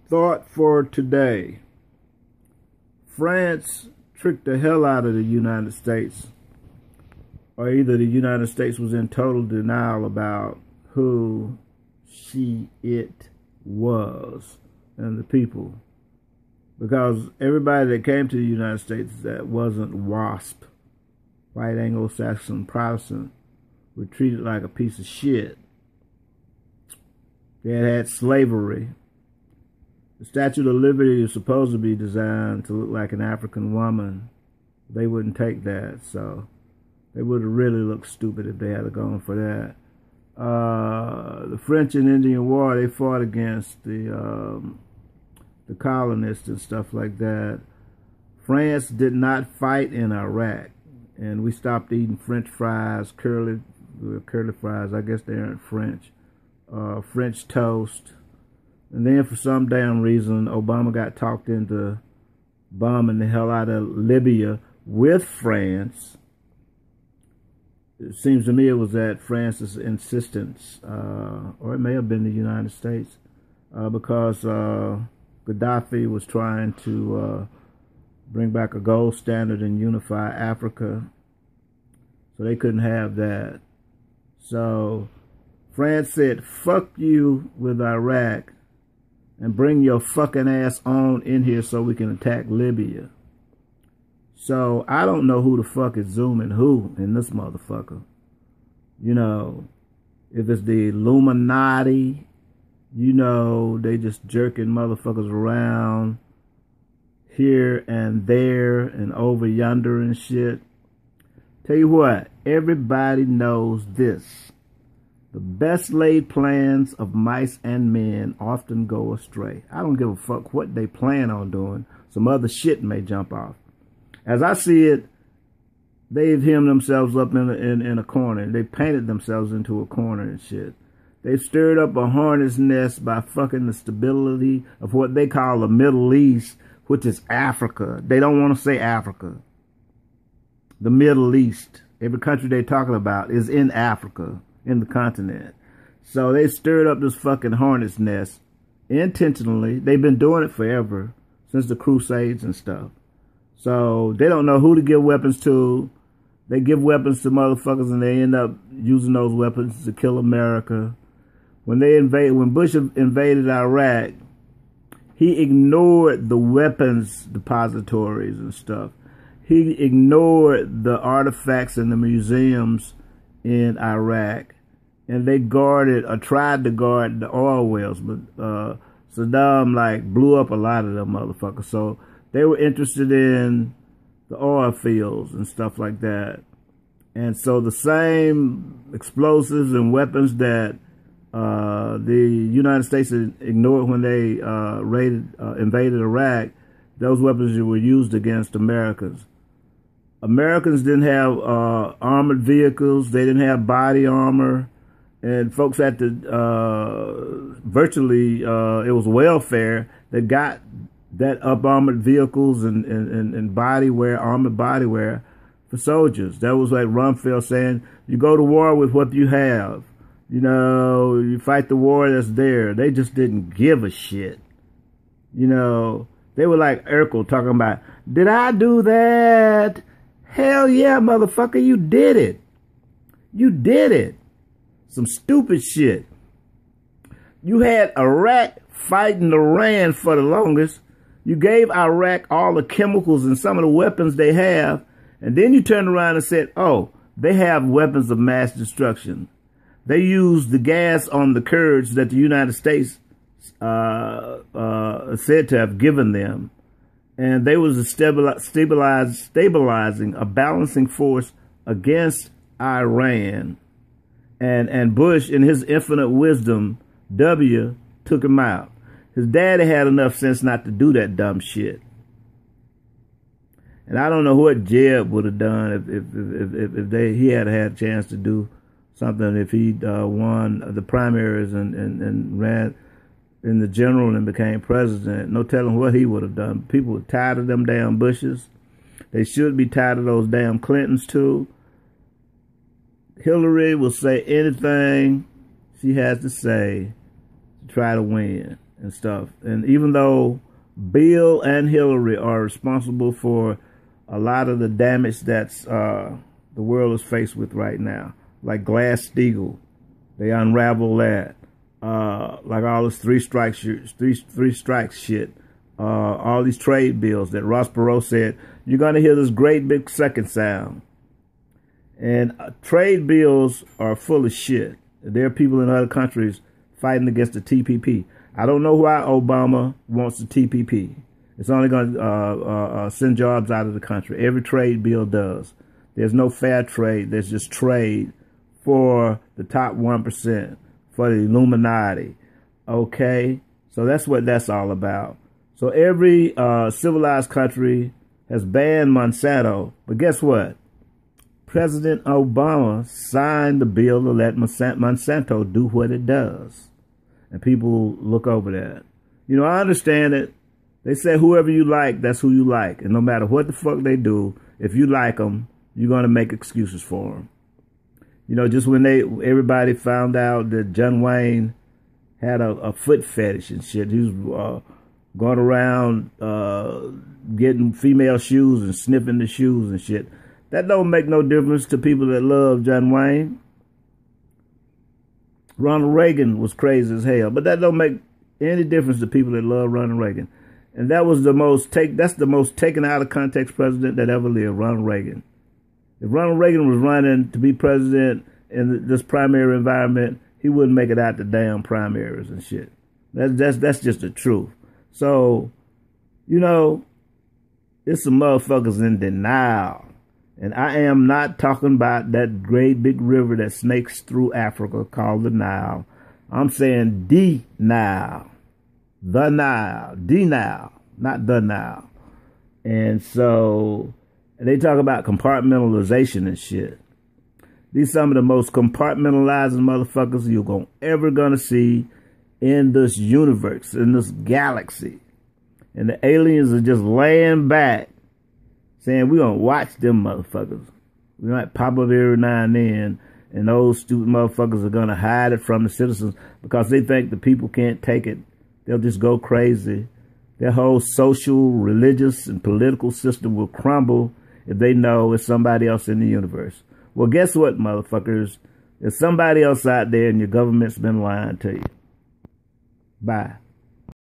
Thought for today. France tricked the hell out of the United States. Or either the United States was in total denial about who it was and the people. Because everybody that came to the United States that wasn't WASP, white Anglo-Saxon Protestant, were treated like a piece of shit. They had slavery. The Statue of Liberty is supposed to be designed to look like an African woman. They wouldn't take that, so they would have really looked stupid if they had gone for that. The French and Indian War, they fought against the colonists and stuff like that. France did not fight in Iraq, and we stopped eating French fries, curly fries. I guess they aren't French. French toast. And then for some damn reason, Obama got talked into bombing the hell out of Libya with France. It seems to me it was at France's insistence, or it may have been the United States, because Gaddafi was trying to bring back a gold standard and unify Africa. So they couldn't have that. So France said, fuck you with Iraq and bring your fucking ass on in here so we can attack Libya. So I don't know who the fuck is zooming who in this motherfucker. You know, if it's the illuminati, you know, they just jerking motherfuckers around here and there and over yonder and shit. Tell you what, everybody knows this. The best laid plans of mice and men often go astray. I don't give a fuck what they plan on doing. Some other shit may jump off. As I see it, they've hemmed themselves up in a corner. They painted themselves into a corner and shit. They've stirred up a hornet's nest by fucking the stability of what they call the Middle East, which is Africa. They don't want to say Africa. The Middle East. Every country they're talking about is in Africa, in the continent. So they stirred up this fucking hornet's nest intentionally. They've been doing it forever, since the Crusades and stuff. So they don't know who to give weapons to. They give weapons to motherfuckers and they end up using those weapons to kill America. When Bush invaded Iraq, he ignored the weapons depositories and stuff. He ignored the artifacts in the museums in Iraq. And they guarded, or tried to guard, the oil wells. But Saddam, like, blew up a lot of them motherfuckers. So they were interested in the oil fields and stuff like that. And so the same explosives and weapons that the United States ignored when they invaded Iraq, those weapons were used against Americans. Americans didn't have armored vehicles. They didn't have body armor. And folks had to, virtually, it was welfare that got that up-armored vehicles and body wear, armored body wear for soldiers. That was like Rumsfeld saying, you go to war with what you have. You know, you fight the war that's there. They just didn't give a shit. You know, they were like Urkel talking about, did I do that? Hell yeah, motherfucker, you did it. You did it. Some stupid shit. You had Iraq fighting Iran for the longest. You gave Iraq all the chemicals and some of the weapons they have. And then you turned around and said, oh, they have weapons of mass destruction. They used the gas on the Kurds that the United States said to have given them. And they was stabilizing a balancing force against Iran. And Bush, in his infinite wisdom, took him out. His daddy had enough sense not to do that dumb shit. And I don't know what Jeb would have done if he had a chance to do something, if he won the primaries and ran in the general and became president. No telling what he would have done. People were tired of them damn Bushes. They should be tired of those damn Clintons too. Hillary will say anything she has to say to try to win. and stuff. And even though Bill and Hillary are responsible for a lot of the damage that's the world is faced with right now, like Glass-Steagall, they unravel that. Like all this three strikes shit. All these trade bills that Ross Perot said, you're going to hear this great big second sound. And trade bills are full of shit. There are people in other countries fighting against the TPP. I don't know why Obama wants the TPP. It's only going to send jobs out of the country. Every trade bill does. There's no fair trade. There's just trade for the top 1%, for the illuminati. Okay? So that's what that's all about. So every civilized country has banned Monsanto. But guess what? President Obama signed the bill to let Monsanto do what it does. And people look over that. You know, I understand it. They say whoever you like, that's who you like. And no matter what the fuck they do, if you like them, you're going to make excuses for them. You know, just when everybody found out that John Wayne had a foot fetish and shit, he was going around getting female shoes and sniffing the shoes and shit. That don't make no difference to people that love John Wayne. Ronald Reagan was crazy as hell, but that don't make any difference to people that love Ronald Reagan. And that was that's the most taken out of context president that ever lived, Ronald Reagan. If Ronald Reagan was running to be president in this primary environment, he wouldn't make it out the damn primaries and shit. That's just the truth. So, you know, it's some motherfuckers in denial. And I am not talking about that great big river that snakes through Africa called the Nile. I'm saying the Nile. The Nile. The Nile. Not the Nile. And so they talk about compartmentalization and shit. These some of the most compartmentalizing motherfuckers you're ever gonna see in this universe, in this galaxy. And the aliens are just laying back saying we're going to watch them motherfuckers. We might pop up every now and then, and those stupid motherfuckers are going to hide it from the citizens because they think the people can't take it. They'll just go crazy. Their whole social, religious, and political system will crumble if they know it's somebody else in the universe. Well, guess what, motherfuckers? There's somebody else out there and your government's been lying to you. Bye.